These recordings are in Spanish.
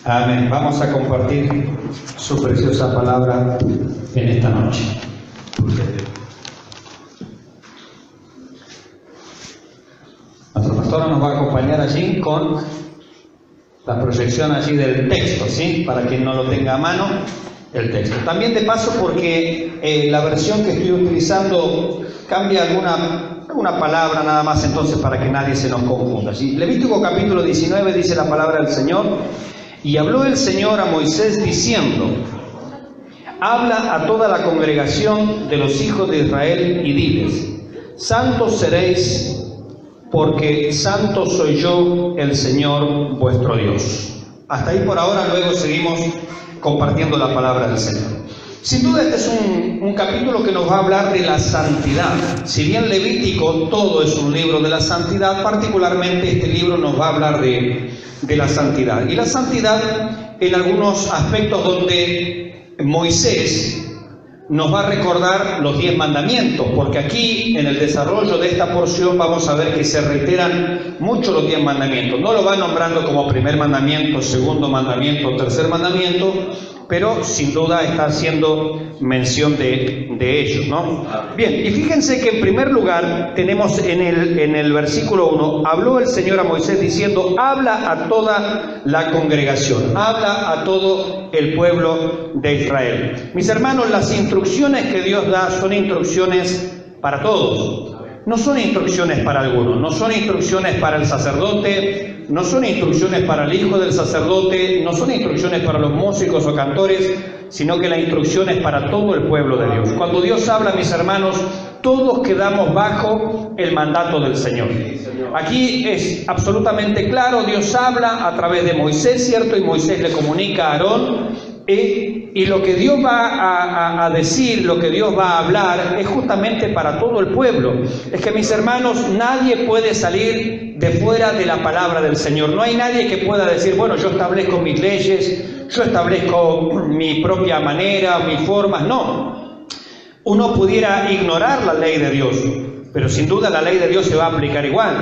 Amén. Vamos a compartir su preciosa palabra en esta noche. Nuestra pastora nos va a acompañar allí con la proyección allí del texto, ¿sí? Para quien no lo tenga a mano, el texto. También de paso porque la versión que estoy utilizando cambia alguna palabra nada más, entonces para que nadie se nos confunda, ¿sí? Levítico capítulo 19 dice la palabra del Señor: y habló el Señor a Moisés diciendo: habla a toda la congregación de los hijos de Israel y diles: santos seréis, porque santo soy yo, el Señor vuestro Dios. Hasta ahí por ahora, luego seguimos compartiendo la palabra del Señor. Sin duda este es un capítulo que nos va a hablar de la santidad. Si bien Levítico todo es un libro de la santidad, particularmente este libro nos va a hablar de la santidad. Y la santidad en algunos aspectos donde Moisés nos va a recordar los 10 mandamientos, porque aquí en el desarrollo de esta porción vamos a ver que se reiteran mucho los 10 mandamientos. No lo va nombrando como primer mandamiento, segundo mandamiento, tercer mandamiento, pero sin duda está haciendo mención de ellos, ¿no? Bien, y fíjense que en primer lugar tenemos en el versículo 1, habló el Señor a Moisés diciendo: habla a toda la congregación, habla a todo el pueblo de Israel. Mis hermanos, las instrucciones que Dios da son instrucciones para todos. No son instrucciones para algunos, no son instrucciones para el sacerdote, no son instrucciones para el hijo del sacerdote, no son instrucciones para los músicos o cantores, sino que la instrucción es para todo el pueblo de Dios. Cuando Dios habla, mis hermanos, todos quedamos bajo el mandato del Señor. Aquí es absolutamente claro, Dios habla a través de Moisés, ¿cierto? Y Moisés le comunica a Aarón. Y lo que Dios va a decir, lo que Dios va a hablar, es justamente para todo el pueblo. Es que, mis hermanos, nadie puede salir de fuera de la palabra del Señor. No hay nadie que pueda decir: bueno, yo establezco mis leyes, yo establezco mi propia manera, mis formas. No. Uno pudiera ignorar la ley de Dios, pero sin duda la ley de Dios se va a aplicar igual.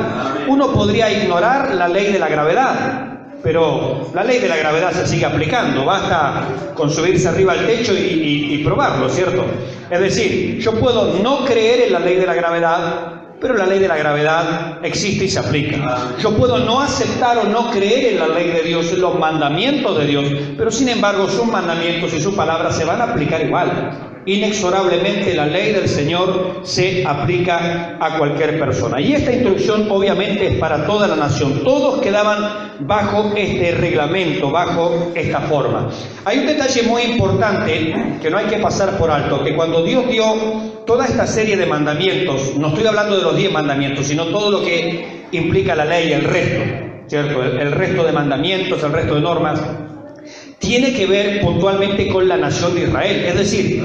Uno podría ignorar la ley de la gravedad, pero la ley de la gravedad se sigue aplicando. Basta con subirse arriba al techo y probarlo, ¿cierto? Es decir, yo puedo no creer en la ley de la gravedad, pero la ley de la gravedad existe y se aplica. Yo puedo no aceptar o no creer en la ley de Dios, en los mandamientos de Dios, pero sin embargo sus mandamientos y sus palabras se van a aplicar igual. Inexorablemente la ley del Señor se aplica a cualquier persona. Y esta instrucción obviamente es para toda la nación. Todos quedaban bajo este reglamento, bajo esta forma. Hay un detalle muy importante que no hay que pasar por alto, que cuando Dios dio toda esta serie de mandamientos, no estoy hablando de los 10 mandamientos, sino todo lo que implica la ley, el resto, ¿cierto? El resto de mandamientos, el resto de normas, tiene que ver puntualmente con la nación de Israel. Es decir,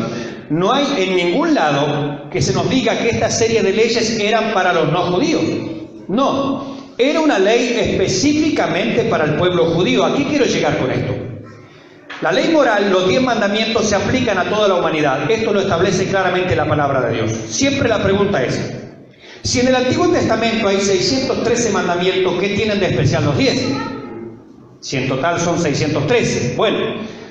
no hay en ningún lado que se nos diga que esta serie de leyes eran para los no judíos. No, era una ley específicamente para el pueblo judío. ¿A qué quiero llegar con esto? La ley moral, los 10 mandamientos se aplican a toda la humanidad. Esto lo establece claramente la palabra de Dios. Siempre la pregunta es: si en el Antiguo Testamento hay 613 mandamientos, ¿qué tienen de especial los 10? Si en total son 613. Bueno,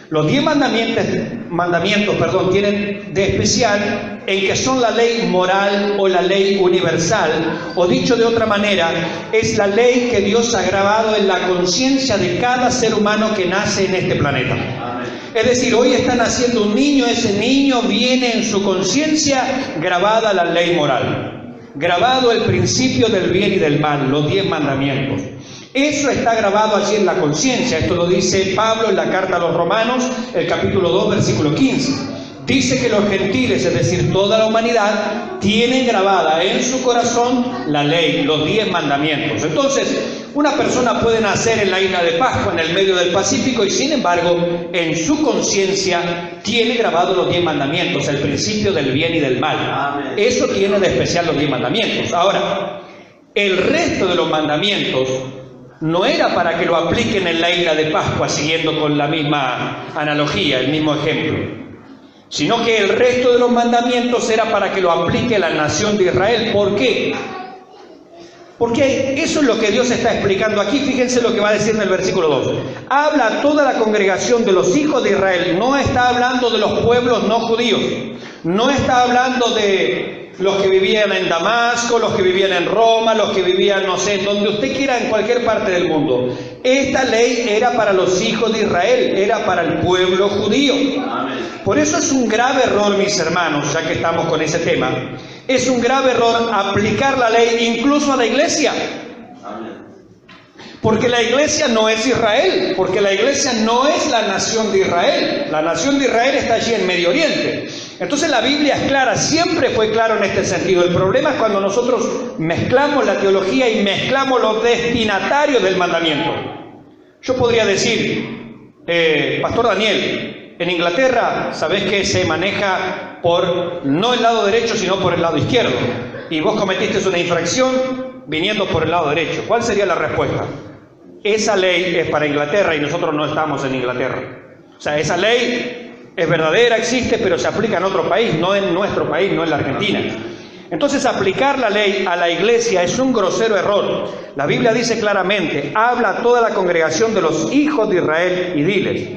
los 10 mandamientos, tienen de especial en que son la ley moral o la ley universal, o dicho de otra manera, es la ley que Dios ha grabado en la conciencia de cada ser humano que nace en este planeta. Es decir, hoy está naciendo un niño, ese niño viene en su conciencia grabada la ley moral, grabado el principio del bien y del mal, los 10 mandamientos. Eso está grabado allí en la conciencia. Esto lo dice Pablo en la carta a los Romanos, el capítulo 2, versículo 15. Dice que los gentiles, es decir, toda la humanidad, tienen grabada en su corazón la ley, los 10 mandamientos. Entonces, una persona puede nacer en la isla de Pascua, en el medio del Pacífico, y sin embargo, en su conciencia tiene grabados los 10 mandamientos, el principio del bien y del mal. Eso tiene de especial los 10 mandamientos. Ahora, el resto de los mandamientos no era para que lo apliquen en la isla de Pascua, siguiendo con la misma analogía, el mismo ejemplo, sino que el resto de los mandamientos era para que lo aplique la nación de Israel. ¿Por qué? Porque eso es lo que Dios está explicando aquí. Fíjense lo que va a decir en el versículo 2. Habla a toda la congregación de los hijos de Israel. No está hablando de los pueblos no judíos. No está hablando de los que vivían en Damasco, los que vivían en Roma, los que vivían, no sé, donde usted quiera, en cualquier parte del mundo. Esta ley era para los hijos de Israel, era para el pueblo judío. Por eso es un grave error, mis hermanos, ya que estamos con ese tema. Es un grave error aplicar la ley incluso a la iglesia. Porque la iglesia no es Israel, porque la iglesia no es la nación de Israel. La nación de Israel está allí en Medio Oriente. Entonces la Biblia es clara, siempre fue claro en este sentido. El problema es cuando nosotros mezclamos la teología y mezclamos los destinatarios del mandamiento. Yo podría decir, Pastor Daniel, en Inglaterra, ¿sabés que se maneja por no el lado derecho, sino por el lado izquierdo? Y vos cometiste una infracción viniendo por el lado derecho. ¿Cuál sería la respuesta? Esa ley es para Inglaterra y nosotros no estamos en Inglaterra. O sea, esa ley es verdadera, existe, pero se aplica en otro país, no en nuestro país, no en la Argentina. Entonces, aplicar la ley a la iglesia es un grosero error. La Biblia dice claramente, habla a toda la congregación de los hijos de Israel y diles.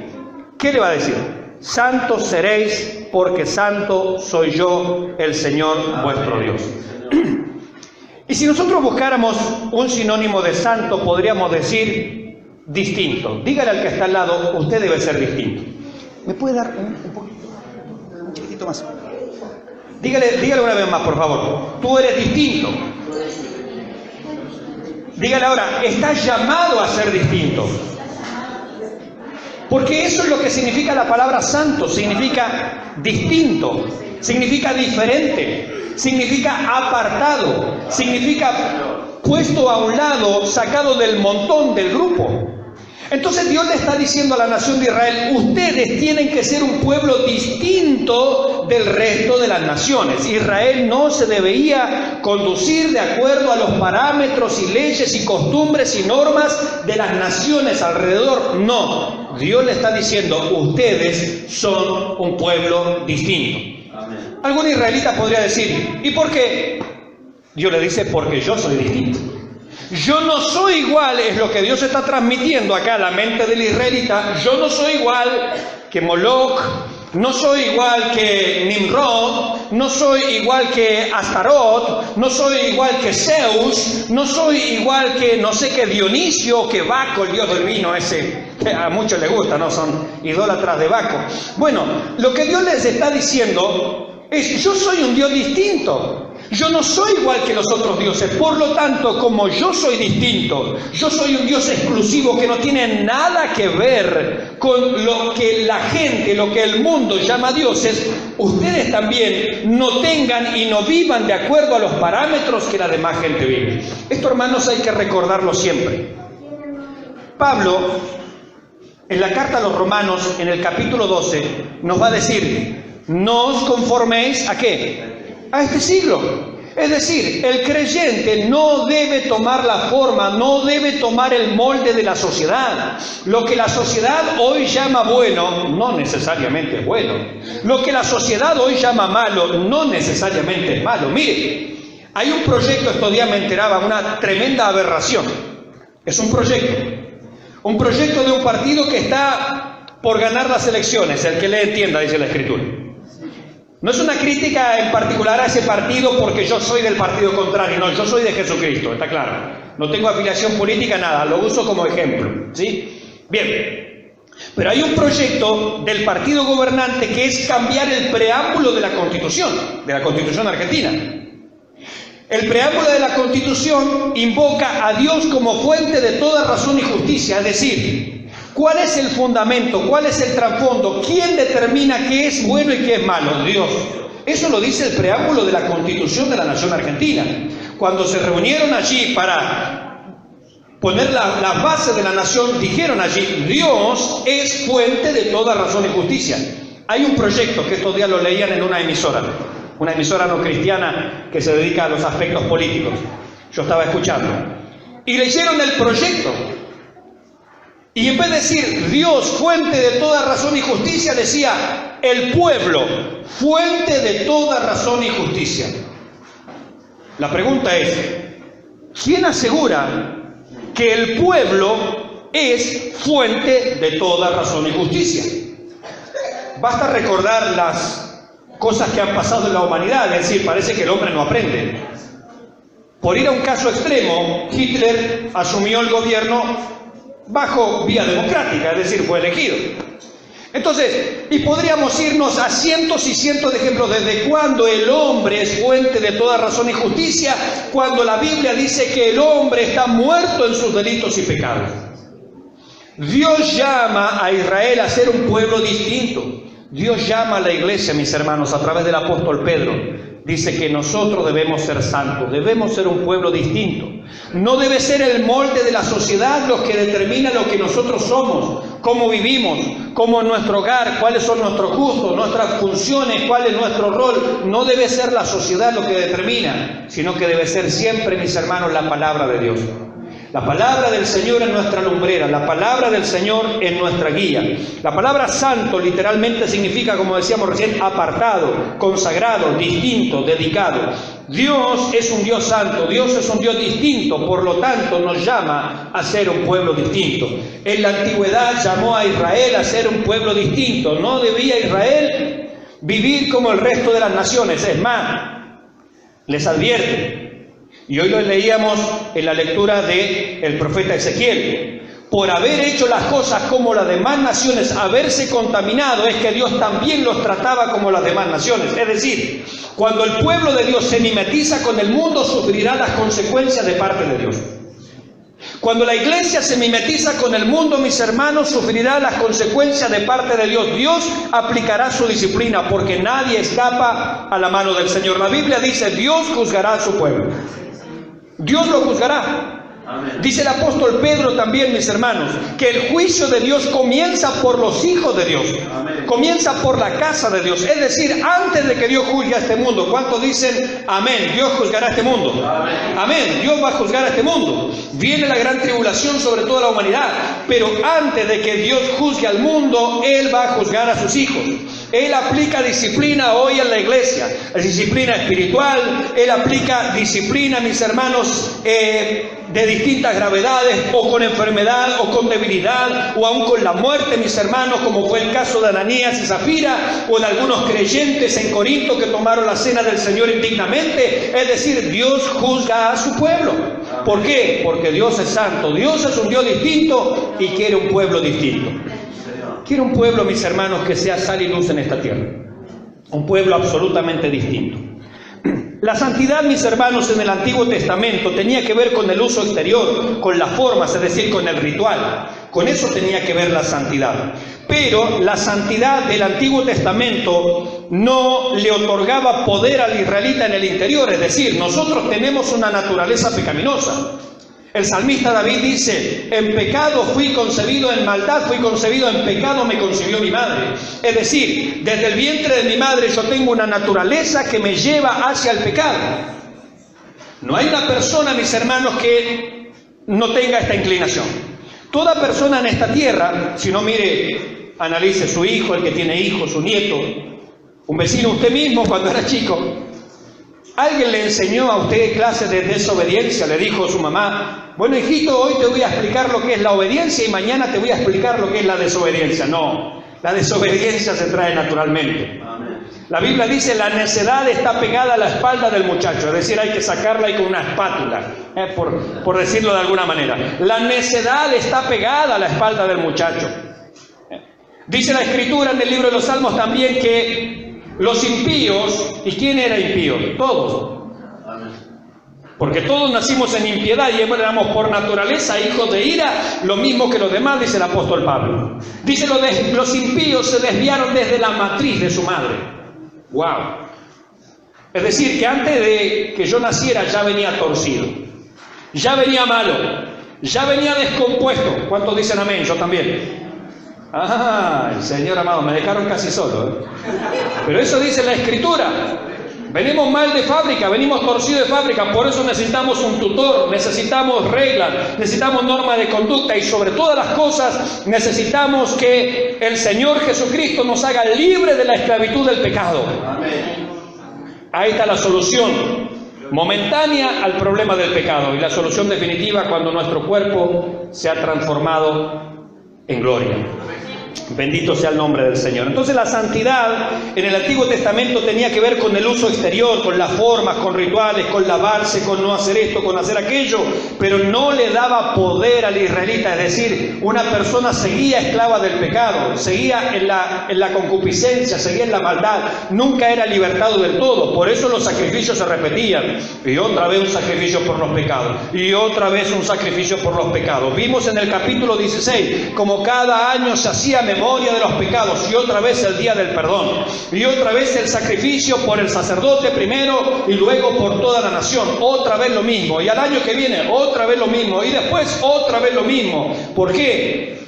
¿Qué le va a decir? Santos seréis, porque santo soy yo, el Señor vuestro Dios. Y si nosotros buscáramos un sinónimo de santo, podríamos decir distinto. Dígale al que está al lado, usted debe ser distinto. ¿Me puede dar un chiquitito más? Dígale una vez más, por favor. Tú eres distinto. Dígale ahora, estás llamado a ser distinto. Porque eso es lo que significa la palabra santo. Significa distinto, significa diferente, significa apartado, significa puesto a un lado, sacado del montón, del grupo. Entonces Dios le está diciendo a la nación de Israel, ustedes tienen que ser un pueblo distinto del resto de las naciones. Israel no se debía conducir de acuerdo a los parámetros y leyes y costumbres y normas de las naciones alrededor. No, Dios le está diciendo, ustedes son un pueblo distinto. Amén. Algún israelita podría decir, ¿y por qué? Dios le dice, porque yo soy distinto. Yo no soy igual, es lo que Dios está transmitiendo acá a la mente del israelita. Yo no soy igual que Moloch, no soy igual que Nimrod, no soy igual que Astarot, no soy igual que Zeus, no soy igual que no sé qué Dionisio, que Baco, el dios del vino ese, que a muchos les gusta, ¿no? Son idólatras de Baco. Bueno, lo que Dios les está diciendo es, yo soy un Dios distinto. Yo no soy igual que los otros dioses, por lo tanto, como yo soy distinto, yo soy un Dios exclusivo que no tiene nada que ver con lo que la gente, lo que el mundo llama dioses, ustedes también no tengan y no vivan de acuerdo a los parámetros que la demás gente vive. Esto, hermanos, hay que recordarlo siempre. Pablo, en la carta a los Romanos, en el capítulo 12, nos va a decir, no os conforméis ¿a qué? A este siglo. Es decir, el creyente no debe tomar la forma, no debe tomar el molde de la sociedad. Lo que la sociedad hoy llama bueno, no necesariamente es bueno. Lo que la sociedad hoy llama malo, no necesariamente es malo. Mire, hay un proyecto, estos días me enteraba, una tremenda aberración. Es un proyecto de un partido que está por ganar las elecciones, el que le entienda, dice la Escritura. No es una crítica en particular a ese partido porque yo soy del partido contrario, no, yo soy de Jesucristo, está claro. No tengo afiliación política, nada, lo uso como ejemplo, ¿sí? Bien, pero hay un proyecto del partido gobernante que es cambiar el preámbulo de la Constitución argentina. El preámbulo de la Constitución invoca a Dios como fuente de toda razón y justicia, es decir, ¿cuál es el fundamento? ¿Cuál es el trasfondo? ¿Quién determina qué es bueno y qué es malo? Dios. Eso lo dice el preámbulo de la Constitución de la Nación Argentina. Cuando se reunieron allí para poner las bases de la nación, dijeron allí, Dios es fuente de toda razón y justicia. Hay un proyecto que estos días lo leían en una emisora no cristiana que se dedica a los aspectos políticos. Yo estaba escuchando. Y leyeron el proyecto. Y en vez de decir Dios, fuente de toda razón y justicia, decía el pueblo, fuente de toda razón y justicia. La pregunta es, ¿quién asegura que el pueblo es fuente de toda razón y justicia? Basta recordar las cosas que han pasado en la humanidad, es decir, parece que el hombre no aprende. Por ir a un caso extremo, Hitler asumió el gobierno bajo vía democrática, es decir, fue elegido. Entonces, y podríamos irnos a cientos y cientos de ejemplos desde cuando el hombre es fuente de toda razón y justicia, cuando la Biblia dice que el hombre está muerto en sus delitos y pecados. Dios llama a Israel a ser un pueblo distinto. Dios llama a la iglesia, mis hermanos, a través del apóstol Pedro. Dice que nosotros debemos ser santos, debemos ser un pueblo distinto. No debe ser el molde de la sociedad lo que determina lo que nosotros somos, cómo vivimos, cómo es nuestro hogar, cuáles son nuestros gustos, nuestras funciones, cuál es nuestro rol. No debe ser la sociedad lo que determina, sino que debe ser siempre, mis hermanos, la palabra de Dios. La palabra del Señor es nuestra lumbrera, la palabra del Señor es nuestra guía. La palabra santo literalmente significa, como decíamos recién, apartado, consagrado, distinto, dedicado. Dios es un Dios santo, Dios es un Dios distinto, por lo tanto nos llama a ser un pueblo distinto. En la antigüedad llamó a Israel a ser un pueblo distinto. No debía Israel vivir como el resto de las naciones. Es más, les advierte. Y hoy lo leíamos en la lectura del profeta Ezequiel. Por haber hecho las cosas como las demás naciones, haberse contaminado, es que Dios también los trataba como las demás naciones. Es decir, cuando el pueblo de Dios se mimetiza con el mundo, sufrirá las consecuencias de parte de Dios. Cuando la iglesia se mimetiza con el mundo, mis hermanos, sufrirá las consecuencias de parte de Dios. Dios aplicará su disciplina porque nadie escapa a la mano del Señor. La Biblia dice, Dios juzgará a su pueblo. Dios lo juzgará. Amén. Dice el apóstol Pedro también, mis hermanos, que el juicio de Dios comienza por los hijos de Dios. Amén. Comienza por la casa de Dios. Es decir, antes de que Dios juzgue a este mundo. ¿Cuántos dicen amén? Dios juzgará a este mundo. Amén. Amén. Dios va a juzgar a este mundo. Viene la gran tribulación sobre toda la humanidad. Pero antes de que Dios juzgue al mundo, Él va a juzgar a sus hijos. Él aplica disciplina hoy en la iglesia, disciplina espiritual. Él aplica disciplina, mis hermanos, de distintas gravedades, o con enfermedad, o con debilidad, o aún con la muerte, mis hermanos, como fue el caso de Ananías y Zafira, o de algunos creyentes en Corinto que tomaron la cena del Señor indignamente. Es decir, Dios juzga a su pueblo. ¿Por qué? Porque Dios es santo, Dios es un Dios distinto y quiere un pueblo distinto. Quiere un pueblo, mis hermanos, que sea sal y luz en esta tierra. Un pueblo absolutamente distinto. La santidad, mis hermanos, en el Antiguo Testamento tenía que ver con el uso exterior, con las formas, es decir, con el ritual. Con eso tenía que ver la santidad. Pero la santidad del Antiguo Testamento no le otorgaba poder al israelita en el interior. Es decir, nosotros tenemos una naturaleza pecaminosa. El salmista David dice, en pecado fui concebido, en maldad fui concebido, en pecado me concibió mi madre. Es decir, desde el vientre de mi madre yo tengo una naturaleza que me lleva hacia el pecado. No hay una persona, mis hermanos, que no tenga esta inclinación. Toda persona en esta tierra, si no mire, analice su hijo, el que tiene hijos, su nieto, un vecino, usted mismo cuando era chico. ¿Alguien le enseñó a usted clases de desobediencia? Le dijo su mamá, bueno hijito, hoy te voy a explicar lo que es la obediencia y mañana te voy a explicar lo que es la desobediencia. No, la desobediencia se trae naturalmente. Amén. La Biblia dice, la necedad está pegada a la espalda del muchacho, es decir, hay que sacarla ahí con una espátula, por decirlo de alguna manera. La necedad está pegada a la espalda del muchacho. Dice la Escritura en el libro de los Salmos también que los impíos, ¿y quién era impío? Todos. Porque todos nacimos en impiedad y éramos por naturaleza hijos de ira, lo mismo que los demás, dice el apóstol Pablo. Dice los impíos se desviaron desde la matriz de su madre. ¡Wow! Es decir, que antes de que yo naciera ya venía torcido, ya venía malo, ya venía descompuesto. ¿Cuántos dicen amén? Yo también. Ah, el Señor amado, me dejaron casi solo, Pero eso dice la Escritura. Venimos mal de fábrica, venimos torcidos de fábrica, por eso necesitamos un tutor, necesitamos reglas, necesitamos normas de conducta y sobre todas las cosas necesitamos que el Señor Jesucristo nos haga libre de la esclavitud del pecado. Amén. Ahí está la solución. Momentánea al problema del pecado y la solución definitiva cuando nuestro cuerpo se ha transformado en gloria. Bendito sea el nombre del Señor. Entonces la santidad en el Antiguo Testamento tenía que ver con el uso exterior, con las formas, con rituales, con lavarse, con no hacer esto, con hacer aquello, pero no le daba poder al israelita. Es decir, una persona seguía esclava del pecado, seguía en la concupiscencia, seguía en la maldad, nunca era libertado del todo. Por eso los sacrificios se repetían, y otra vez un sacrificio por los pecados, y otra vez un sacrificio por los pecados. Vimos en el capítulo 16 como cada año se hacía memoria de los pecados, y otra vez el día del perdón, y otra vez el sacrificio por el sacerdote primero y luego por toda la nación, otra vez lo mismo, y al año que viene otra vez lo mismo, y después otra vez lo mismo. ¿Por qué?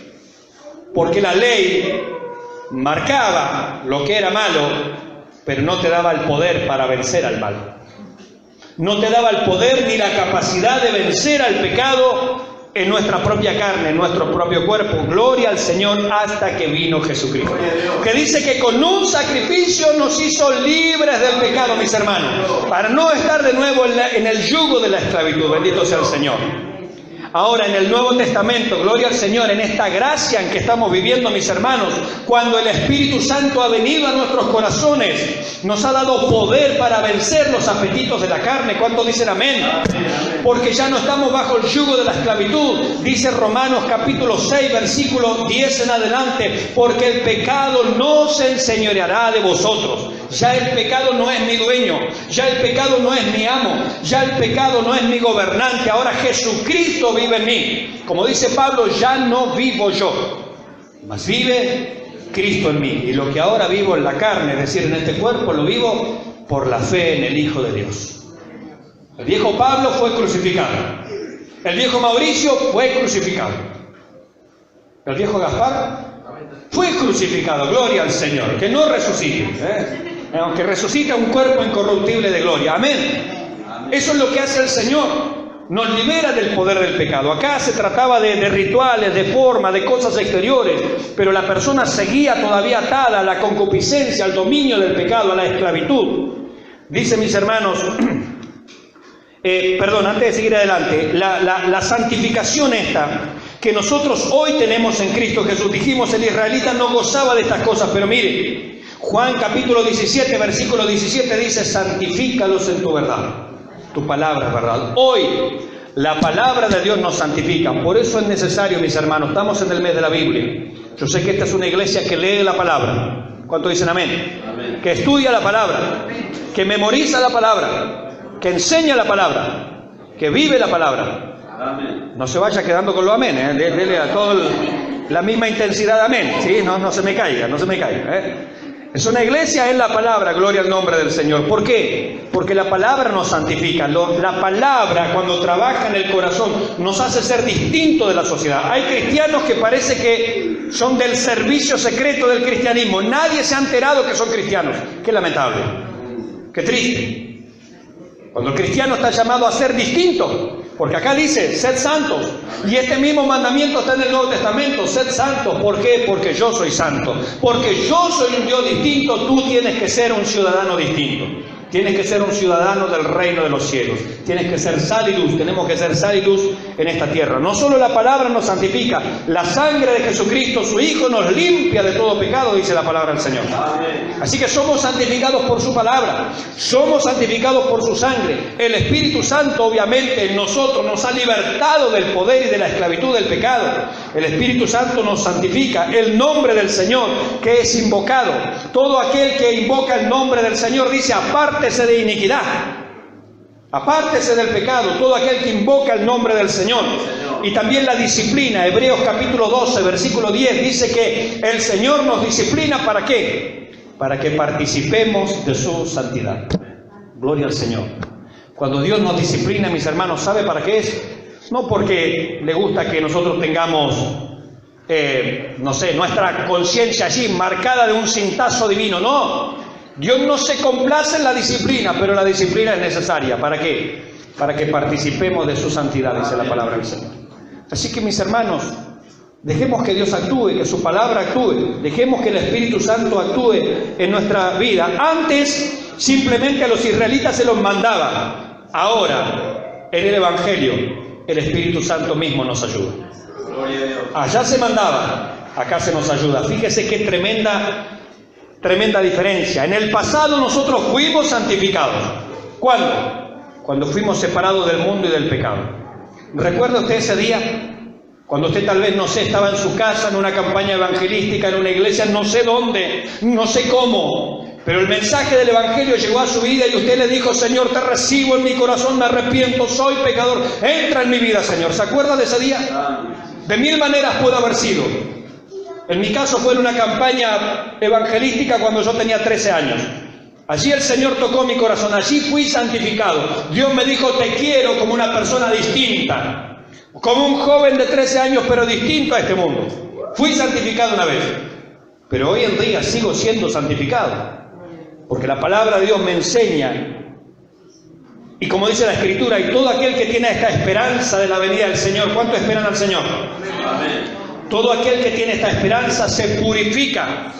Porque la ley marcaba lo que era malo, pero no te daba el poder para vencer al mal. No te daba el poder ni la capacidad de vencer al pecado en nuestra propia carne, en nuestro propio cuerpo. Gloria al Señor hasta que vino Jesucristo, que dice que con un sacrificio nos hizo libres del pecado, mis hermanos, para no estar de nuevo en el yugo de la esclavitud. Bendito sea el Señor. Ahora en el Nuevo Testamento, gloria al Señor, en esta gracia en que estamos viviendo, mis hermanos, cuando el Espíritu Santo ha venido a nuestros corazones, nos ha dado poder para vencer los apetitos de la carne. ¿Cuántos dicen amén? Porque ya no estamos bajo el yugo de la esclavitud. Dice Romanos capítulo 6, versículo 10 en adelante, porque el pecado no se enseñoreará de vosotros. Ya el pecado no es mi dueño, ya el pecado no es mi amo, ya el pecado no es mi gobernante. Ahora Jesucristo vive en mí. Como dice Pablo, ya no vivo yo, mas vive Cristo en mí. Y lo que ahora vivo en la carne, es decir, en este cuerpo, lo vivo por la fe en el Hijo de Dios. El viejo Pablo fue crucificado. El viejo Mauricio fue crucificado. El viejo Gaspar fue crucificado. Gloria al Señor. Que no resucite, aunque resucita un cuerpo incorruptible de gloria. Amén. Eso es lo que hace el Señor. Nos libera del poder del pecado. Acá se trataba de rituales, de formas, de cosas exteriores, pero la persona seguía todavía atada a la concupiscencia, al dominio del pecado, a la esclavitud. Dice, mis hermanos, antes de seguir adelante, la santificación esta que nosotros hoy tenemos en Cristo Jesús. Dijimos, el israelita no gozaba de estas cosas, pero mire, Juan capítulo 17, versículo 17 dice, santifícalos en tu verdad. Tu palabra es verdad. Hoy la palabra de Dios nos santifica. Por eso es necesario, mis hermanos, estamos en el mes de la Biblia. Yo sé que esta es una iglesia que lee la palabra. ¿Cuántos dicen amén? Amén. Que estudia la palabra, que memoriza la palabra, que enseña la palabra, que vive la palabra. Amén. No se vaya quedando con lo amén, dele a todo la misma intensidad amén, ¿sí? No se me caiga, no se me caiga, Es una iglesia en la palabra, gloria al nombre del Señor. ¿Por qué? Porque la palabra nos santifica. La palabra, cuando trabaja en el corazón, nos hace ser distintos de la sociedad. Hay cristianos que parece que son del servicio secreto del cristianismo. Nadie se ha enterado que son cristianos. Qué lamentable, qué triste. Cuando el cristiano está llamado a ser distinto, porque acá dice, sed santos. Y este mismo mandamiento está en el Nuevo Testamento, sed santos. ¿Por qué? Porque yo soy santo. Porque yo soy un Dios distinto, tú tienes que ser un ciudadano distinto. Tienes que ser un ciudadano del reino de los cielos. Tienes que ser sal y luz. Tenemos que ser sal y luz en esta tierra. No solo la palabra nos santifica, la sangre de Jesucristo, su Hijo, nos limpia de todo pecado, dice la palabra del Señor. Así que somos santificados por su palabra. Somos santificados por su sangre. El Espíritu Santo, obviamente, en nosotros nos ha libertado del poder y de la esclavitud del pecado. El Espíritu Santo nos santifica. El nombre del Señor que es invocado. Todo aquel que invoca el nombre del Señor dice, apártese de iniquidad, apártese del pecado, todo aquel que invoca el nombre del Señor. Y también la disciplina. Hebreos capítulo 12, versículo 10 dice que el Señor nos disciplina, ¿para qué? Para que participemos de su santidad. Gloria al Señor. Cuando Dios nos disciplina, mis hermanos, ¿sabe para qué es? No porque le gusta que nosotros tengamos nuestra conciencia allí marcada de un cintazo divino, no. Dios no se complace en la disciplina, pero la disciplina es necesaria. ¿Para qué? Para que participemos de su santidad, dice la palabra del Señor. Así que, mis hermanos, dejemos que Dios actúe, que su palabra actúe, dejemos que el Espíritu Santo actúe en nuestra vida. Antes, simplemente a los israelitas se los mandaba. Ahora, en el Evangelio, el Espíritu Santo mismo nos ayuda. Allá se mandaba, acá se nos ayuda. Fíjese qué tremenda diferencia. En el pasado nosotros fuimos santificados. ¿Cuándo? Cuando fuimos separados del mundo y del pecado. ¿Recuerda usted ese día? Cuando usted tal vez, no sé, estaba en su casa, en una campaña evangelística, en una iglesia, no sé dónde, no sé cómo, pero el mensaje del Evangelio llegó a su vida y usted le dijo: Señor, te recibo en mi corazón, me arrepiento, soy pecador, entra en mi vida, Señor. ¿Se acuerda de ese día? De mil maneras pudo haber sido. En mi caso fue en una campaña evangelística cuando yo tenía 13 años. Allí el Señor tocó mi corazón, allí fui santificado. Dios me dijo: te quiero como una persona distinta. Como un joven de 13 años, pero distinto a este mundo. Fui santificado una vez, pero hoy en día sigo siendo santificado, porque la palabra de Dios me enseña. Y como dice la Escritura, y todo aquel que tiene esta esperanza de la venida del Señor, ¿cuánto esperan al Señor? Amén. Todo aquel que tiene esta esperanza se purifica,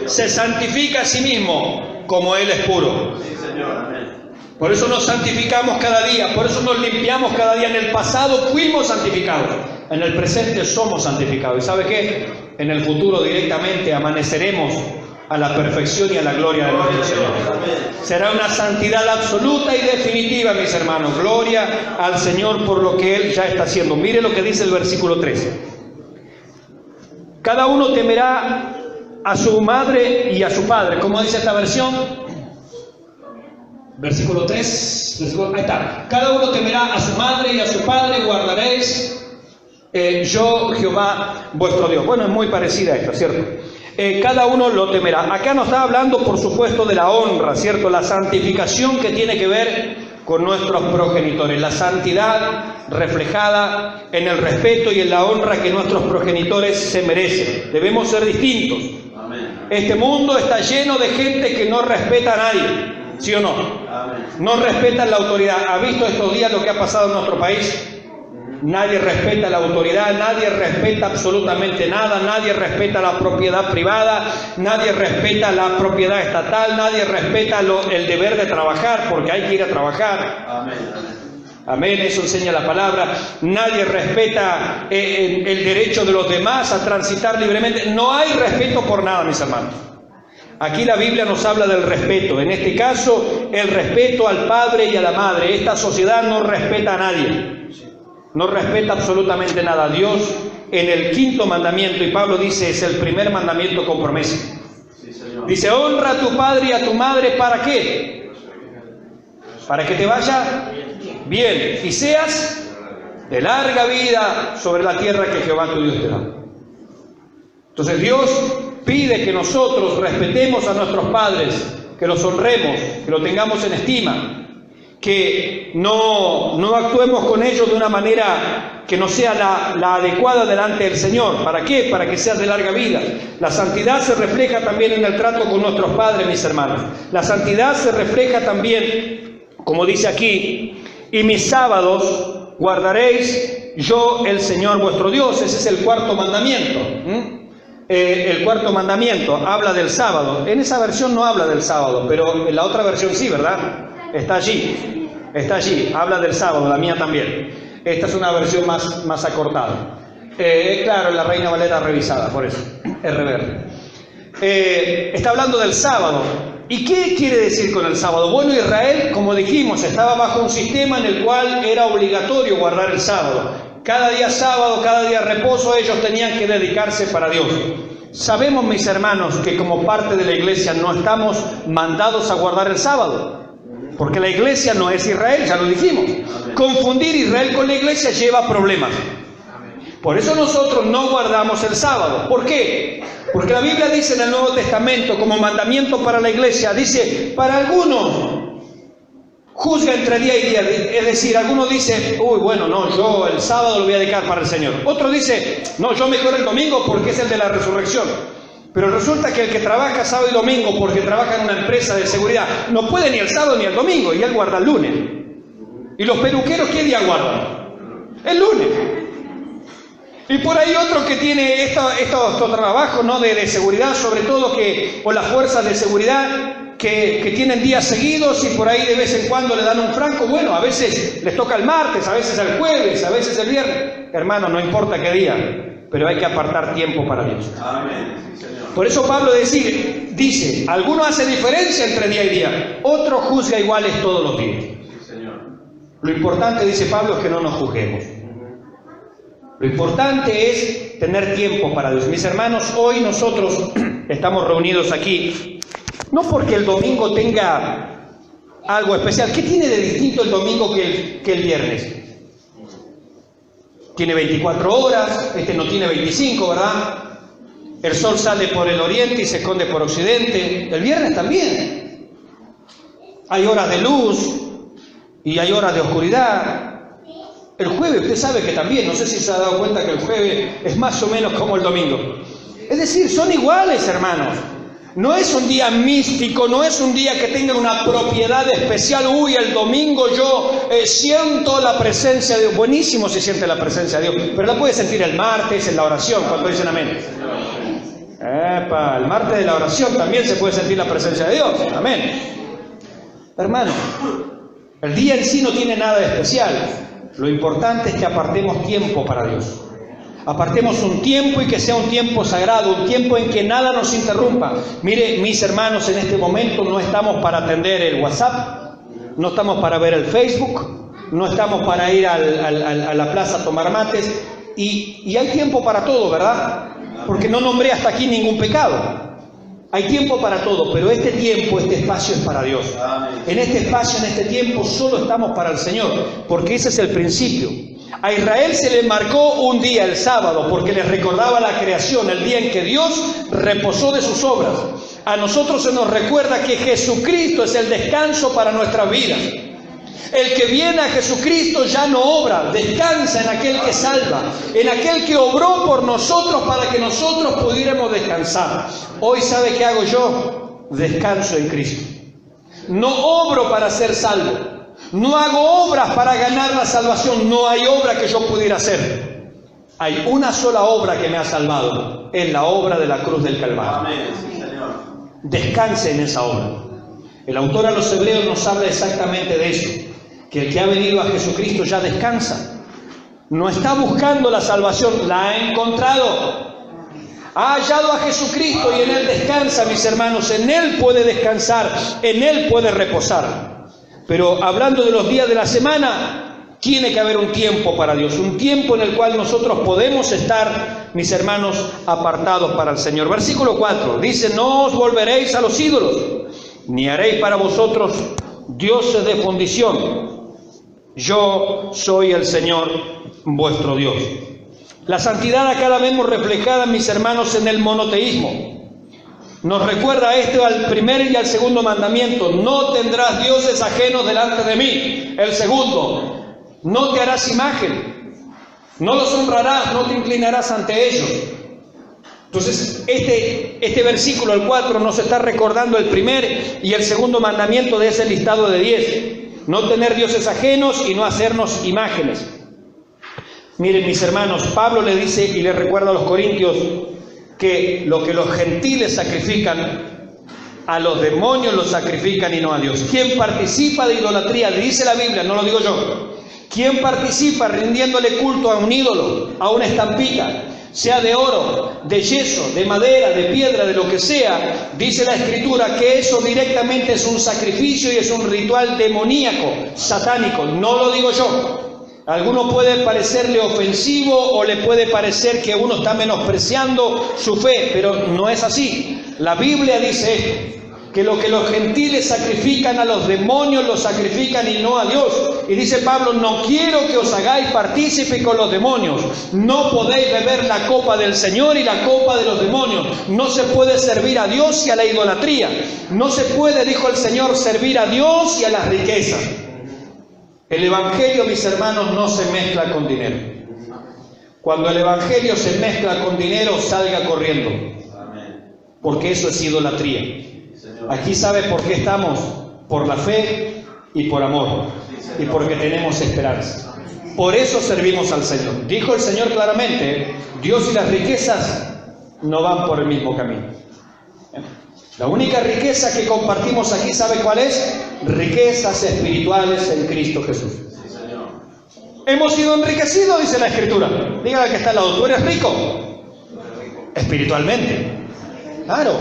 se santifica a sí mismo, como Él es puro. Sí, Señor. Amén. Por eso nos santificamos cada día, por eso nos limpiamos cada día. En el pasado fuimos santificados, en el presente somos santificados. ¿Y sabe qué? En el futuro directamente amaneceremos a la perfección y a la gloria de nuestro Señor. Será una santidad absoluta y definitiva, mis hermanos. Gloria al Señor por lo que Él ya está haciendo. Mire lo que dice el versículo 13. Cada uno temerá a su madre y a su padre. ¿Cómo dice esta versión? Versículo 3, ahí está. Cada uno temerá a su madre y a su padre, guardaréis yo, Jehová, vuestro Dios. Bueno, es muy parecida a esto, ¿cierto? Cada uno lo temerá. Acá nos está hablando, por supuesto, de la honra, ¿cierto? La santificación que tiene que ver con nuestros progenitores. La santidad reflejada en el respeto y en la honra que nuestros progenitores se merecen. Debemos ser distintos. Amén. Este mundo está lleno de gente que no respeta a nadie. ¿Sí o no? Amén. No respetan la autoridad. ¿Ha visto estos días lo que ha pasado en nuestro país? Nadie respeta la autoridad, nadie respeta absolutamente nada, nadie respeta la propiedad privada, nadie respeta la propiedad estatal, nadie respeta el deber de trabajar, porque hay que ir a trabajar. Amén. Amén, eso enseña la palabra. Nadie respeta el derecho de los demás a transitar libremente. No hay respeto por nada, mis hermanos. Aquí la Biblia nos habla del respeto. En este caso, el respeto al padre y a la madre. Esta sociedad no respeta a nadie. No respeta absolutamente nada. Dios, en el 5.º mandamiento, y Pablo dice, es el primer mandamiento con promesa. Sí, dice: honra a tu padre y a tu madre. ¿Para qué? Para que te vaya bien y seas de larga vida sobre la tierra que Jehová tu Dios te da. Entonces Dios pide que nosotros respetemos a nuestros padres, que los honremos, que los tengamos en estima, que no actuemos con ellos de una manera que no sea la adecuada delante del Señor. ¿Para qué? Para que seas de larga vida. La santidad se refleja también en el trato con nuestros padres, mis hermanos. La santidad se refleja también, como dice aquí: y mis sábados guardaréis yo, el Señor vuestro Dios. Ese es el 4.º mandamiento. El 4.º mandamiento habla del sábado. En esa versión no habla del sábado, pero en la otra versión sí, ¿verdad? Está allí, habla del sábado, la mía también. Esta es una versión más acortada. Claro, la Reina Valera revisada, por eso, es reverde. Está hablando del sábado. ¿Y qué quiere decir con el sábado? Bueno, Israel, como dijimos, estaba bajo un sistema en el cual era obligatorio guardar el sábado. Cada día sábado, cada día reposo, ellos tenían que dedicarse para Dios. Sabemos, mis hermanos, que como parte de la iglesia no estamos mandados a guardar el sábado, porque la iglesia no es Israel, ya lo dijimos. Confundir Israel con la iglesia lleva problemas. Por eso nosotros no guardamos el sábado. ¿Por qué? Porque la Biblia dice en el Nuevo Testamento, como mandamiento para la iglesia, dice: para algunos juzga entre día y día. Es decir, algunos dicen: uy, bueno, no, yo el sábado lo voy a dedicar para el Señor. Otro dice: no, yo mejor el domingo porque es el de la resurrección. Pero resulta que el que trabaja sábado y domingo porque trabaja en una empresa de seguridad no puede ni el sábado ni el domingo, y él guarda el lunes. ¿Y los peluqueros qué día guardan? El lunes. Y por ahí otro que tiene estos trabajos, ¿no?, de seguridad, sobre todo, que por las fuerzas de seguridad, que tienen días seguidos y por ahí de vez en cuando le dan un franco. Bueno, a veces les toca el martes, a veces el jueves, a veces el viernes. Hermano, no importa qué día, pero hay que apartar tiempo para Dios. Amén. Sí, Señor. Por eso Pablo dice, alguno hace diferencia entre día y día, otro juzga iguales todos los días. Sí, Señor. Lo importante, dice Pablo, es que no nos juzguemos. Lo importante es tener tiempo para Dios. Mis hermanos, hoy nosotros estamos reunidos aquí, no porque el domingo tenga algo especial. ¿Qué tiene de distinto el domingo que el viernes? Tiene 24 horas, este no tiene 25, ¿verdad? El sol sale por el oriente y se esconde por occidente. El viernes también. Hay horas de luz y hay horas de oscuridad. El jueves, usted sabe que también, no sé si se ha dado cuenta que el jueves es más o menos como el domingo. Es decir, son iguales, hermanos. No es un día místico, no es un día que tenga una propiedad especial. Uy, el domingo yo siento la presencia de Dios. Buenísimo se siente la presencia de Dios, pero la puede sentir el martes en la oración, cuando dicen amén. El martes de la oración también se puede sentir la presencia de Dios. Amén. Hermano, el día en sí no tiene nada de especial. Lo importante es que apartemos tiempo para Dios. Apartemos un tiempo y que sea un tiempo sagrado, un tiempo en que nada nos interrumpa. Mire, mis hermanos, en este momento no estamos para atender el WhatsApp, no estamos para ver el Facebook, no estamos para ir a la plaza a tomar mates. Y hay tiempo para todo, ¿verdad? Porque no nombré hasta aquí ningún pecado. Hay tiempo para todo, pero este tiempo, este espacio es para Dios. En este espacio, en este tiempo, solo estamos para el Señor, porque ese es el principio. A Israel se le marcó un día, el sábado, porque les recordaba la creación, el día en que Dios reposó de sus obras. A nosotros se nos recuerda que Jesucristo es el descanso para nuestras vidas. El que viene a Jesucristo ya no obra, descansa en aquel que salva, en aquel que obró por nosotros para que nosotros pudiéramos descansar. Hoy, ¿sabe qué hago yo? Descanso en Cristo. No obro para ser salvo. No hago obras para ganar la salvación. No hay obra que yo pudiera hacer. Hay una sola obra que me ha salvado. Es la obra de la cruz del Calvario. Amén. Sí, Señor. Descanse en esa obra. El autor a los Hebreos nos habla exactamente de eso. Que el que ha venido a Jesucristo ya descansa. No está buscando la salvación, la ha encontrado. Ha hallado a Jesucristo y en Él descansa, mis hermanos. En Él puede descansar, en Él puede reposar. Pero hablando de los días de la semana, tiene que haber un tiempo para Dios. Un tiempo en el cual nosotros podemos estar, mis hermanos, apartados para el Señor. Versículo 4 dice, no os volveréis a los ídolos, ni haréis para vosotros dioses de fundición. Yo soy el Señor vuestro Dios. La santidad acá la vemos reflejada, mis hermanos, en el monoteísmo. Nos recuerda esto al primer y al segundo mandamiento. No tendrás dioses ajenos delante de mí. El segundo, no te harás imagen. No los honrarás, no te inclinarás ante ellos. Entonces, este versículo, el 4, nos está recordando el primer y el segundo mandamiento de ese listado de 10. No tener dioses ajenos y no hacernos imágenes. Miren, mis hermanos, Pablo le dice y le recuerda a los corintios que lo que los gentiles sacrifican, a los demonios los sacrifican y no a Dios. ¿Quién participa de idolatría? Dice la Biblia, no lo digo yo. ¿Quién participa rindiéndole culto a un ídolo, a una estampita, sea de oro, de yeso, de madera, de piedra, de lo que sea? Dice la Escritura que eso directamente es un sacrificio y es un ritual demoníaco, satánico. No lo digo yo. A alguno puede parecerle ofensivo o le puede parecer que uno está menospreciando su fe, pero no es así. La Biblia dice esto, que lo que los gentiles sacrifican a los demonios, los sacrifican y no a Dios. Y dice Pablo, no quiero que os hagáis partícipe con los demonios. No podéis beber la copa del Señor y la copa de los demonios. No se puede servir a Dios y a la idolatría. No se puede, dijo el Señor, servir a Dios y a las riquezas. El Evangelio, mis hermanos, no se mezcla con dinero. Cuando el Evangelio se mezcla con dinero, salga corriendo. Porque eso es idolatría. Aquí sabe por qué estamos, por la fe y por amor, y porque tenemos esperanza. Por eso servimos al Señor. Dijo el Señor claramente, Dios y las riquezas no van por el mismo camino. La única riqueza que compartimos aquí, ¿sabe cuál es? Riquezas espirituales en Cristo Jesús. Sí, Señor. Hemos sido enriquecidos, dice la Escritura. Dígale que está al lado, ¿tú eres rico? Espiritualmente. Claro.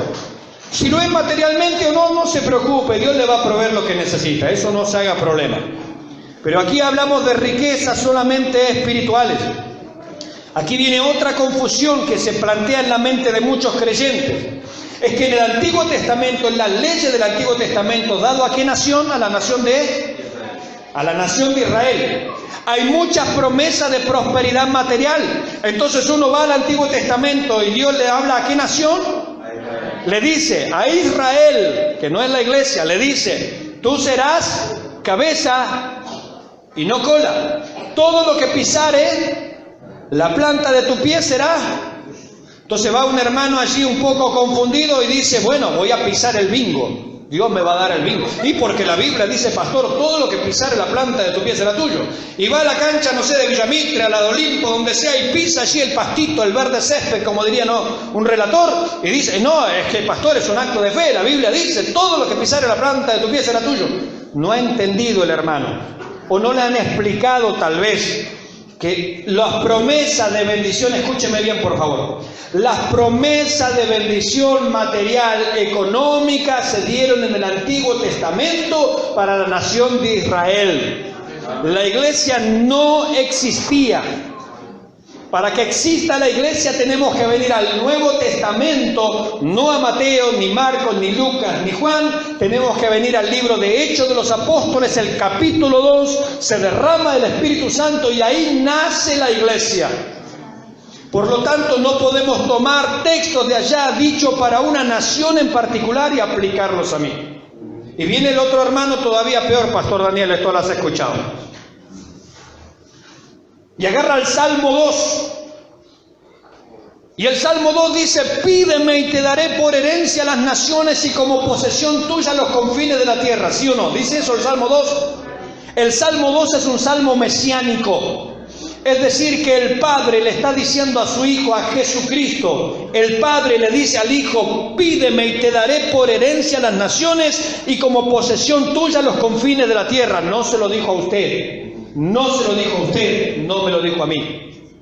Si lo es materialmente o no, no se preocupe, Dios le va a proveer lo que necesita, eso no se haga problema. Pero aquí hablamos de riquezas solamente espirituales. Aquí viene otra confusión que se plantea en la mente de muchos creyentes. Es que en el Antiguo Testamento, en las leyes del Antiguo Testamento, ¿dado a qué nación? A la nación de Israel. Hay muchas promesas de prosperidad material. Entonces uno va al Antiguo Testamento y Dios le habla a qué nación. Le dice a Israel, que no es la iglesia, le dice, tú serás cabeza y no cola. Todo lo que pisare, la planta de tu pie será. Entonces va un hermano allí un poco confundido y dice, bueno, voy a pisar el bingo. Dios me va a dar el bingo. Y porque la Biblia dice, pastor, todo lo que pisare la planta de tu pie será tuyo. Y va a la cancha, no sé, de Villamitre, a la de Olimpo, donde sea, y pisa allí el pastito, el verde césped, como diría un relator, y dice, no, es que pastor, es un acto de fe. La Biblia dice, todo lo que pisare la planta de tu pie será tuyo. No ha entendido el hermano, o no le han explicado tal vez, que las promesas de bendición, escúcheme bien por favor, las promesas de bendición material, económica, se dieron en el Antiguo Testamento para la nación de Israel. La iglesia no existía. Para que exista la iglesia tenemos que venir al Nuevo Testamento, no a Mateo, ni Marcos, ni Lucas, ni Juan. Tenemos que venir al libro de Hechos de los Apóstoles, el capítulo 2, se derrama el Espíritu Santo y ahí nace la iglesia. Por lo tanto, no podemos tomar textos de allá dichos para una nación en particular y aplicarlos a mí. Y viene el otro hermano todavía peor, Pastor Daniel, esto lo has escuchado. Y agarra el Salmo 2. Y el Salmo 2 dice, pídeme y te daré por herencia las naciones y como posesión tuya los confines de la tierra. ¿Sí o no? ¿Dice eso el Salmo 2? El Salmo 2 es un salmo mesiánico. Es decir, que el Padre le está diciendo a su Hijo, a Jesucristo, el Padre le dice al Hijo, pídeme y te daré por herencia las naciones y como posesión tuya los confines de la tierra. No se lo dijo a usted. No se lo dijo a usted, no me lo dijo a mí.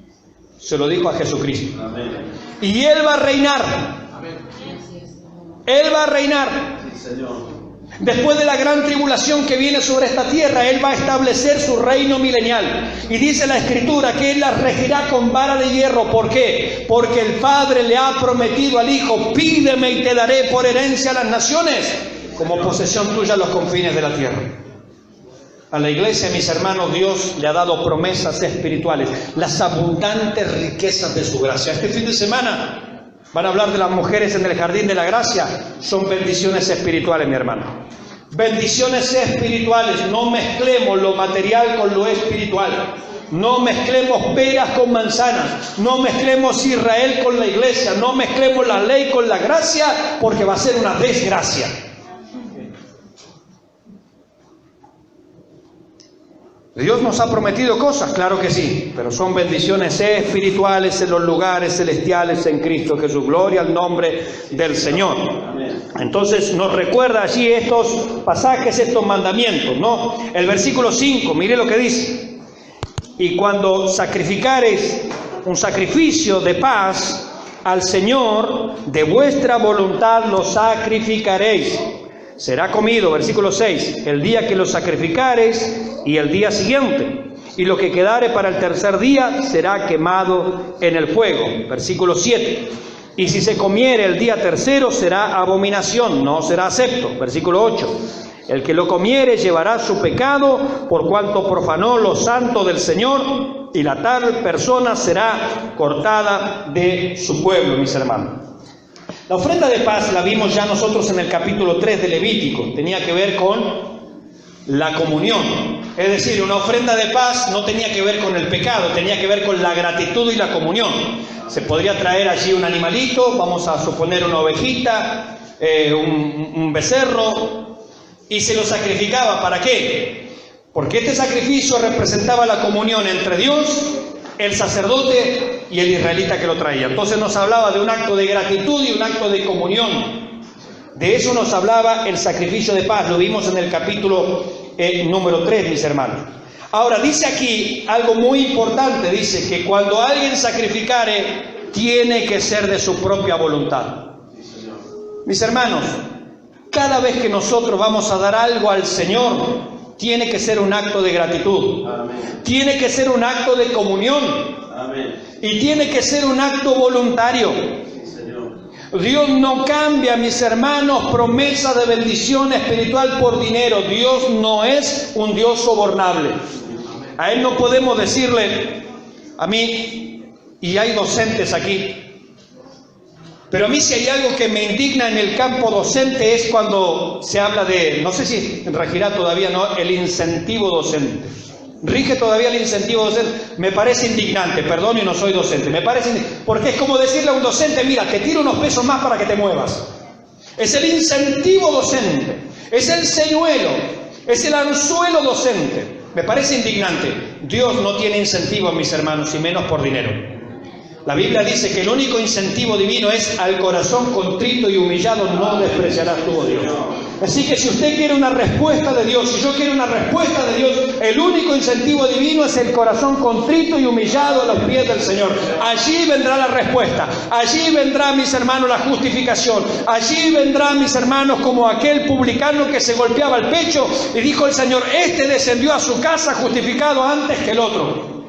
Se lo dijo a Jesucristo. Amén. Y Él va a reinar. Amén. Él va a reinar. Sí, Señor. Después de la gran tribulación que viene sobre esta tierra, Él va a establecer su reino milenial. Y dice la Escritura que Él la regirá con vara de hierro. ¿Por qué? Porque el Padre le ha prometido al Hijo, pídeme y te daré por herencia las naciones, como posesión tuya los confines de la tierra. A la iglesia, mis hermanos, Dios le ha dado promesas espirituales, las abundantes riquezas de su gracia. Este fin de semana van a hablar de las mujeres en el jardín de la gracia. Son bendiciones espirituales, mi hermano. Bendiciones espirituales. No mezclemos lo material con lo espiritual. No mezclemos peras con manzanas. No mezclemos Israel con la iglesia. No mezclemos la ley con la gracia, porque va a ser una desgracia. Dios nos ha prometido cosas, claro que sí, pero son bendiciones espirituales en los lugares celestiales en Cristo Jesús. Gloria al nombre del Señor. Entonces nos recuerda allí estos pasajes, estos mandamientos, ¿no? El versículo 5, mire lo que dice. Y cuando sacrificareis un sacrificio de paz al Señor, de vuestra voluntad lo sacrificaréis. Será comido, versículo 6, el día que lo sacrificareis y el día siguiente. Y lo que quedare para el tercer día será quemado en el fuego. Versículo 7. Y si se comiere el día tercero será abominación, no será acepto. Versículo 8. El que lo comiere llevará su pecado por cuanto profanó lo santo del Señor, y la tal persona será cortada de su pueblo, mis hermanos. La ofrenda de paz la vimos ya nosotros en el capítulo 3 de Levítico. Tenía que ver con la comunión. Es decir, una ofrenda de paz no tenía que ver con el pecado, tenía que ver con la gratitud y la comunión. Se podría traer allí un animalito, vamos a suponer una ovejita, un becerro, y se lo sacrificaba. ¿Para qué? Porque este sacrificio representaba la comunión entre Dios, el sacerdote y el israelita que lo traía. Entonces nos hablaba de un acto de gratitud y un acto de comunión. De eso nos hablaba el sacrificio de paz, lo vimos en el capítulo número 3, mis hermanos. Ahora, dice aquí algo muy importante, dice que cuando alguien sacrificare, tiene que ser de su propia voluntad. Mis hermanos, cada vez que nosotros vamos a dar algo al Señor, tiene que ser un acto de gratitud. Amén. Tiene que ser un acto de comunión. Amén. Y tiene que ser un acto voluntario. Sí, Señor. Dios no cambia, mis hermanos, promesa de bendición espiritual por dinero. Dios no es un Dios sobornable. A Él no podemos decirle, a mí, y hay docentes aquí, pero a mí si hay algo que me indigna en el campo docente es cuando se habla de, no sé si regirá todavía, no, el incentivo docente. Rige todavía el incentivo docente. Me parece indignante, perdón, y no soy docente. Me parece, porque es como decirle a un docente, mira, te tiro unos pesos más para que te muevas. Es el incentivo docente, es el señuelo, es el anzuelo docente. Me parece indignante. Dios no tiene incentivo, mis hermanos, y menos por dinero. La Biblia dice que el único incentivo divino es al corazón contrito y humillado no despreciarás tú, oh Dios. Así que si usted quiere una respuesta de Dios, si yo quiero una respuesta de Dios, el único incentivo divino es el corazón contrito y humillado a los pies del Señor. Allí vendrá la respuesta. Allí vendrá, mis hermanos, la justificación. Allí vendrá, mis hermanos, como aquel publicano que se golpeaba el pecho y dijo el Señor, este descendió a su casa justificado antes que el otro.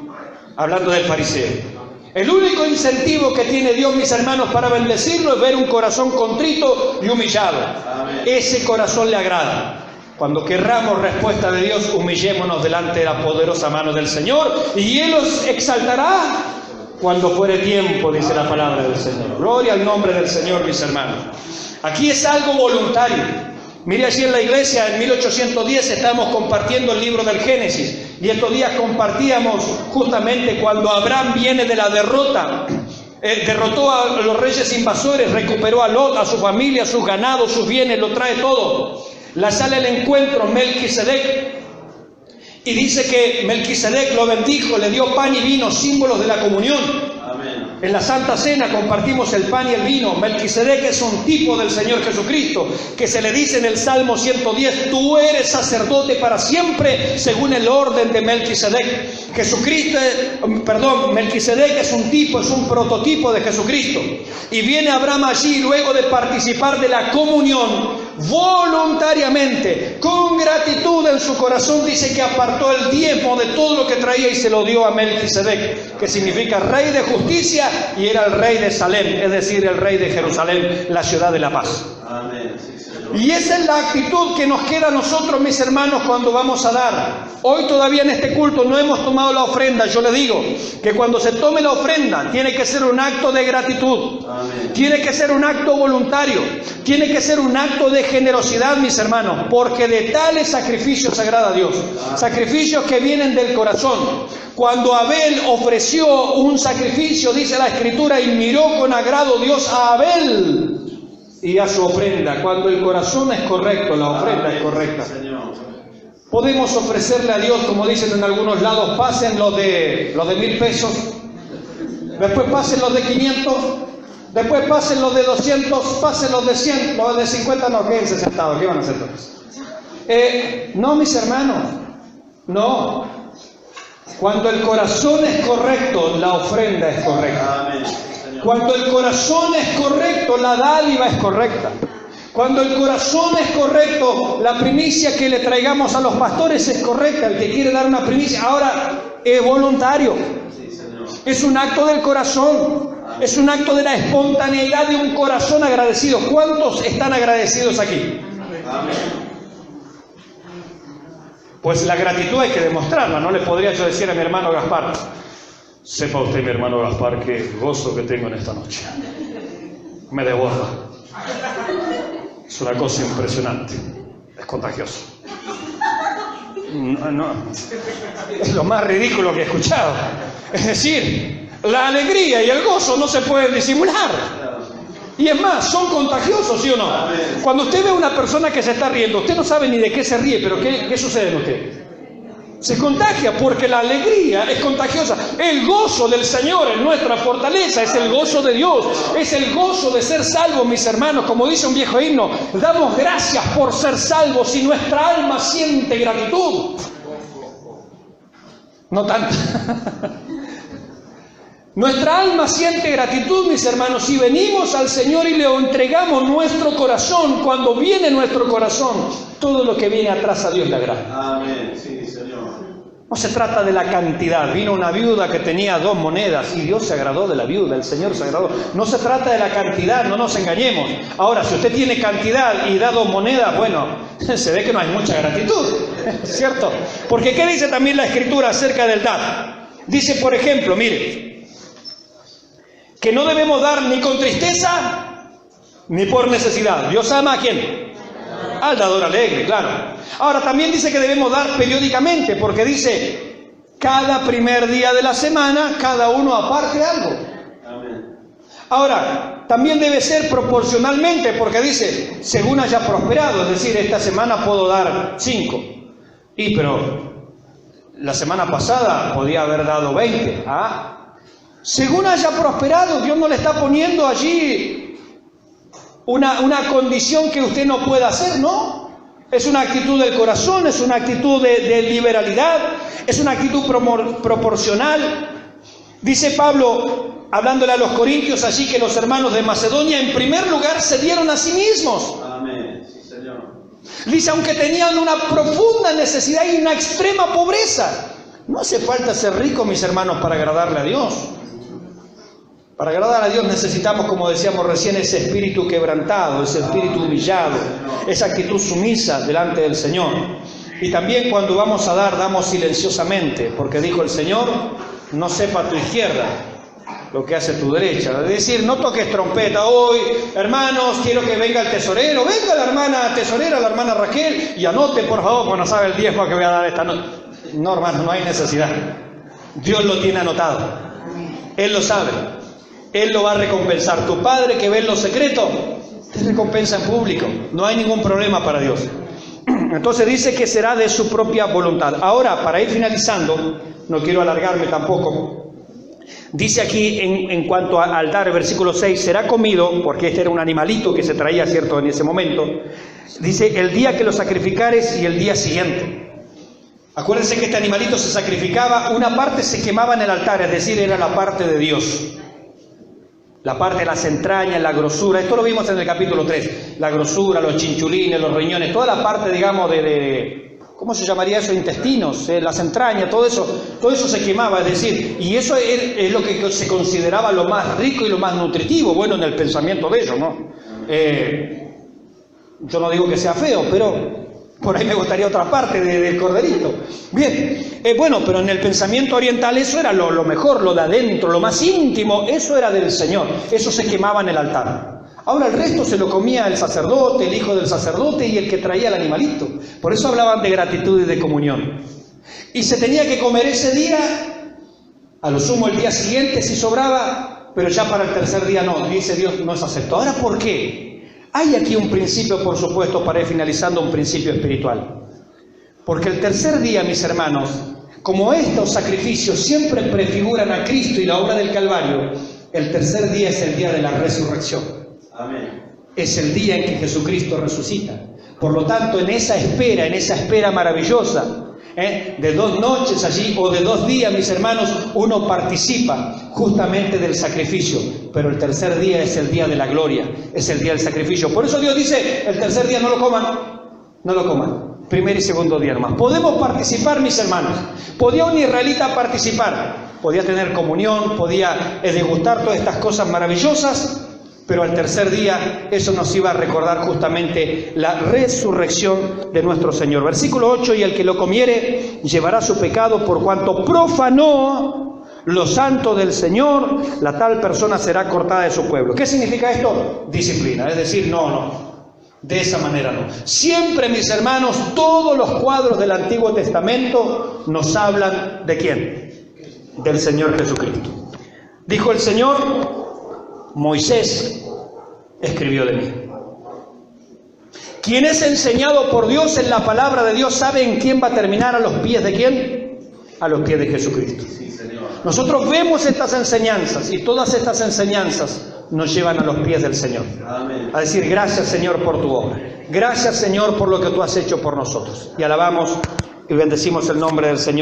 Hablando del fariseo. El único incentivo que tiene Dios, mis hermanos, para bendecirlo es ver un corazón contrito y humillado. Amén. Ese corazón le agrada. Cuando querramos respuesta de Dios, humillémonos delante de la poderosa mano del Señor y Él os exaltará cuando fuere tiempo, dice la palabra del Señor. Gloria al nombre del Señor, mis hermanos. Aquí es algo voluntario. Mire, allí en la iglesia, en 1810, estábamos compartiendo el libro del Génesis. Y estos días compartíamos justamente cuando Abraham viene de la derrota. Derrotó a los reyes invasores, recuperó a Lot, a su familia, sus ganados, sus bienes, lo trae todo. La sale al encuentro Melquisedec. Y dice que Melquisedec lo bendijo, le dio pan y vino, símbolos de la comunión. Amén. En la Santa Cena compartimos el pan y el vino. Melquisedec es un tipo del Señor Jesucristo, que se le dice en el Salmo 110, tú eres sacerdote para siempre, según el orden de Melquisedec. Melquisedec es un tipo, es un prototipo de Jesucristo. Y viene Abraham allí, luego de participar de la comunión, voluntariamente, con gratitud en su corazón, dice que apartó el diezmo de todo lo que traía y se lo dio a Melquisedec, que significa rey de justicia, y era el rey de Salem, es decir, el rey de Jerusalén, la ciudad de la paz. Amén. Y esa es la actitud que nos queda a nosotros, mis hermanos, cuando vamos a dar. Hoy todavía en este culto no hemos tomado la ofrenda. Yo le digo que cuando se tome la ofrenda tiene que ser un acto de gratitud. Amén. Tiene que ser un acto voluntario. Tiene que ser un acto de generosidad, mis hermanos, porque de tales sacrificios agrada a Dios. Amén. Sacrificios que vienen del corazón. Cuando Abel ofreció un sacrificio, dice la Escritura, y miró con agrado Dios a Abel y a su ofrenda. Cuando el corazón es correcto, la ofrenda es correcta. Podemos ofrecerle a Dios, como dicen en algunos lados, pasen los de 1,000 pesos, después pasen los de 500, después pasen los de 200, pasen los de 100, los de 50 no, quédense sentados, ¿qué van a hacer todos? No, mis hermanos, no. Cuando el corazón es correcto, la ofrenda es correcta. Amén. Cuando el corazón es correcto, la dádiva es correcta. Cuando el corazón es correcto, la primicia que le traigamos a los pastores es correcta. El que quiere dar una primicia, ahora es voluntario. Es un acto del corazón. Es un acto de la espontaneidad de un corazón agradecido. ¿Cuántos están agradecidos aquí? Amén. Pues la gratitud hay que demostrarla. No le podría yo decir a mi hermano Gaspar, sepa usted, mi hermano Gaspar, qué gozo que tengo en esta noche. Me desborda. Es una cosa impresionante. Es contagioso. No, es lo más ridículo que he escuchado. Es decir, la alegría y el gozo no se pueden disimular. Y es más, son contagiosos, ¿sí o no? Cuando usted ve a una persona que se está riendo, usted no sabe ni de qué se ríe, pero ¿qué sucede en usted? Se contagia porque la alegría es contagiosa. El gozo del Señor es nuestra fortaleza, es el gozo de Dios, es el gozo de ser salvos, mis hermanos. Como dice un viejo himno, damos gracias por ser salvos y nuestra alma siente gratitud. No tanto. Nuestra alma siente gratitud, mis hermanos, si venimos al Señor y le entregamos nuestro corazón. Cuando viene nuestro corazón, todo lo que viene atrás a Dios le agrada. Amén, sí, Señor. No se trata de la cantidad. Vino una viuda que tenía 2 monedas y Dios se agradó de la viuda, el Señor se agradó. No se trata de la cantidad, no nos engañemos. Ahora, si usted tiene cantidad y da 2 monedas, bueno, se ve que no hay mucha gratitud, ¿cierto? Porque ¿qué dice también la Escritura acerca del dar? Dice, por ejemplo, mire, que no debemos dar ni con tristeza ni por necesidad. ¿Dios ama a quién? Al dador alegre, claro. Ahora también dice que debemos dar periódicamente, porque dice, cada primer día de la semana, cada uno aparte algo. Amén. Ahora, también debe ser proporcionalmente, porque dice, según haya prosperado, es decir, esta semana puedo dar 5. Pero la semana pasada podía haber dado 20. Según haya prosperado, Dios no le está poniendo allí una condición que usted no pueda hacer, ¿no? Es una actitud del corazón, es una actitud de liberalidad, es una actitud proporcional. Dice Pablo, hablándole a los corintios allí, que los hermanos de Macedonia en primer lugar se dieron a sí mismos. Amén, sí, Señor. Dice, aunque tenían una profunda necesidad y una extrema pobreza. No hace falta ser rico, mis hermanos, para agradarle a Dios. Para agradar a Dios necesitamos, como decíamos recién, ese espíritu quebrantado, ese espíritu humillado, esa actitud sumisa delante del Señor. Y también cuando vamos a dar, damos silenciosamente, porque dijo el Señor, no sepa tu izquierda lo que hace tu derecha. Es decir, no toques trompeta hoy, hermanos, quiero que venga el tesorero, venga la hermana tesorera, la hermana Raquel, y anote por favor, porque no sabe el diezmo que voy a dar esta noche. No, hermanos, no hay necesidad. Dios lo tiene anotado. Él lo sabe. Él lo va a recompensar. Tu Padre que ve en lo secreto, te recompensa en público. No hay ningún problema para Dios. Entonces dice que será de su propia voluntad. Ahora, para ir finalizando, no quiero alargarme tampoco. Dice aquí en cuanto al dar, el versículo 6, será comido, porque este era un animalito que se traía, cierto, en ese momento. Dice, el día que lo sacrificares y el día siguiente. Acuérdense que este animalito se sacrificaba, una parte se quemaba en el altar, es decir, era la parte de Dios. La parte de las entrañas, la grosura, esto lo vimos en el capítulo 3, la grosura, los chinchulines, los riñones, toda la parte, digamos, ¿cómo se llamaría eso? Intestinos, las entrañas, todo eso se quemaba, es decir, y eso es lo que se consideraba lo más rico y lo más nutritivo, bueno, en el pensamiento de ellos, ¿no? Yo no digo que sea feo, pero por ahí me gustaría otra parte del corderito. Bien, bueno, pero en el pensamiento oriental eso era lo mejor, lo de adentro, lo más íntimo, eso era del Señor, eso se quemaba en el altar. Ahora el resto se lo comía el sacerdote, el hijo del sacerdote y el que traía el animalito. Por eso hablaban de gratitud y de comunión. Y se tenía que comer ese día, a lo sumo el día siguiente si sobraba, pero ya para el tercer día no, dice Dios, no es acepto. Ahora, ¿por qué? Hay aquí un principio, por supuesto, para ir finalizando, un principio espiritual. Porque el tercer día, mis hermanos, como estos sacrificios siempre prefiguran a Cristo y la obra del Calvario, el tercer día es el día de la resurrección. Amén. Es el día en que Jesucristo resucita. Por lo tanto, en esa espera maravillosa, de 2 noches allí o de 2 días, mis hermanos, uno participa justamente del sacrificio. Pero el tercer día es el día de la gloria, es el día del sacrificio. Por eso Dios dice, el tercer día no lo coman. Primer y segundo día nomás. Podemos participar, mis hermanos. Podía un israelita participar, podía tener comunión, podía degustar todas estas cosas maravillosas, pero al tercer día eso nos iba a recordar justamente la resurrección de nuestro Señor. Versículo 8, y el que lo comiere llevará su pecado por cuanto profanó lo santo del Señor, la tal persona será cortada de su pueblo. ¿Qué significa esto? Disciplina, es decir, no, de esa manera no. Siempre, mis hermanos, todos los cuadros del Antiguo Testamento nos hablan ¿de quién? Del Señor Jesucristo. Dijo el Señor, Moisés escribió de mí. Quien es enseñado por Dios en la palabra de Dios, ¿sabe en quién va a terminar? ¿A los pies de quién? a los pies de Jesucristo. Sí, Señor. Nosotros vemos estas enseñanzas y todas estas enseñanzas nos llevan a los pies del Señor. Amén. A decir, gracias Señor por tu obra. Gracias Señor por lo que tú has hecho por nosotros. Y alabamos y bendecimos el nombre del Señor.